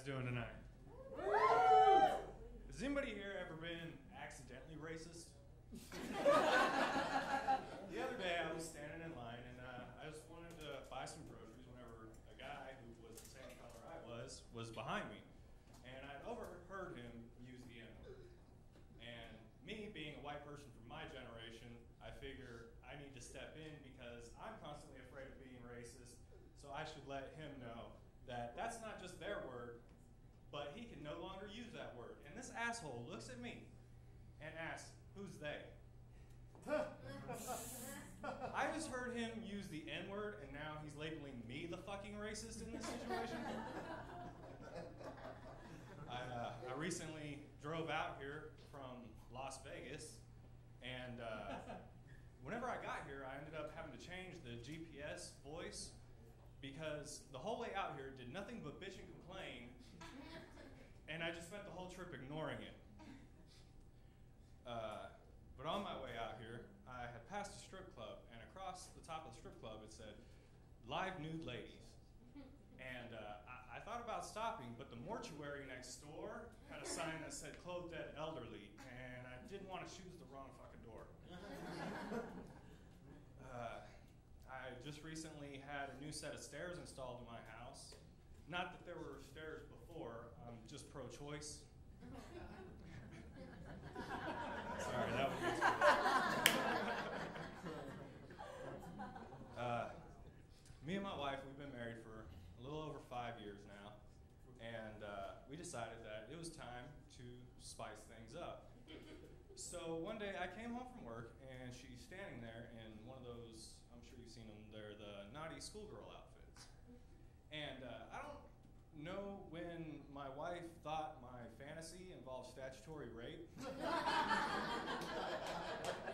doing tonight? Has anybody here ever been accidentally racist? The other day I was standing in line and I just wanted to buy some groceries whenever a guy who was the same color I was behind me. And I'd overheard him use the N-word. And me being a white person from my generation, I figure I need to step in because I'm constantly afraid of being racist, so I should let him know that that's not just their word, but he can no longer use that word. And this asshole looks at me and asks, who's they? I just heard him use the N-word, and now he's labeling me the fucking racist in this situation. I recently drove out here from Las Vegas, and whenever I got here, I ended up having to change the GPS voice because the whole way out here did nothing but bitch and complain, and I just spent the whole trip ignoring it. But on my way out here, I had passed a strip club, and across the top of the strip club it said, "Live nude ladies." And I thought about stopping, but the mortuary next door had a sign that said "Clothed Dead Elderly," and I didn't want to choose the wrong fucking door. I just recently had a new set of stairs installed in my house. Not that there were stairs before, I'm just pro-choice. Sorry, that was good. Me and my wife, we've been married for a little over 5 years now, and we decided that it was time to spice things up. So one day I came home from work, and she's standing there in one of those, I'm sure you've seen them, they're the naughty schoolgirl outfits. And I don't know when my wife thought my fantasy involved statutory rape.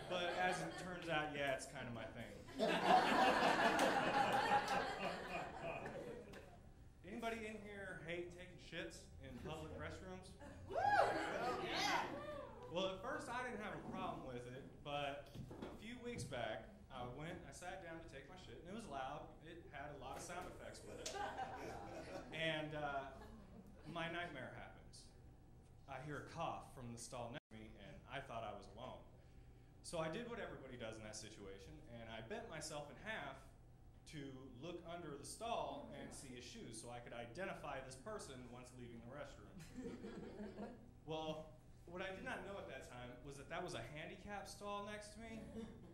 But as it turns out, yeah, it's kind of my thing. Anybody in here hate taking shits in public restrooms? Yeah. Well, at first I didn't have a problem with it, but a few weeks back, I sat down to take my shit, and it was loud. It had a lot of sound effects with it. And my nightmare happens. I hear a cough from the stall next to me, and I thought I was alone. So I did what everybody does in that situation, and I bent myself in half to look under the stall and see his shoes so I could identify this person once leaving the restroom. Well, what I did not know at that time was that was a handicap stall next to me,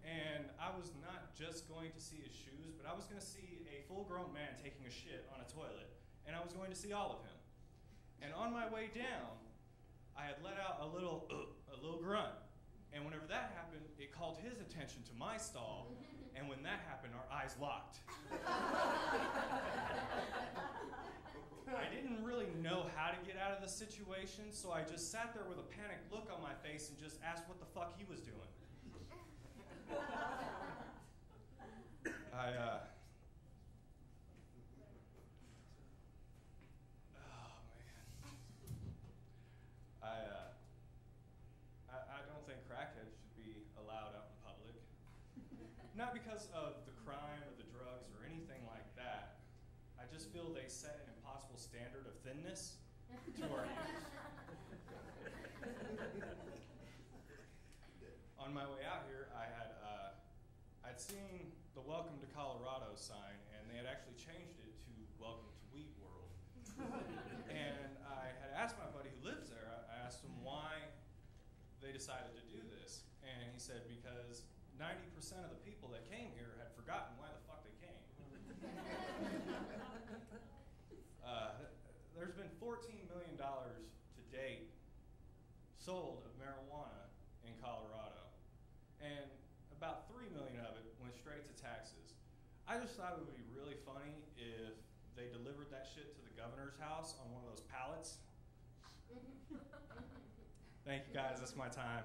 and I was not just going to see his shoes, but I was going to see a full-grown man taking a shit on a toilet, and I was going to see all of him. And on my way down, I had let out a little grunt, and whenever that happened, it called his attention to my stall, and when that happened, our eyes locked. I didn't really know how to get out of the situation, so I just sat there with a panicked look on my face and just asked what the fuck he was doing. I don't think crackheads should be allowed out in public. Not because of the crime or the drugs or anything like that. I just feel they set an impossible standard of thinness to our youth. On my way out here, I'd seen the Welcome to Colorado sign, and they had actually changed it to Welcome to Wheat World. And I had asked my buddy who lives there, I asked him why they decided to do this. And he said because 90% of the people that came here had forgotten why the fuck they came. There's been $14 million to date sold of marijuana in Colorado, and about $3 million of it went straight to taxes. I just thought it would be really funny if they delivered that shit to the governor's house on one of those pallets. Thank you guys, that's my time.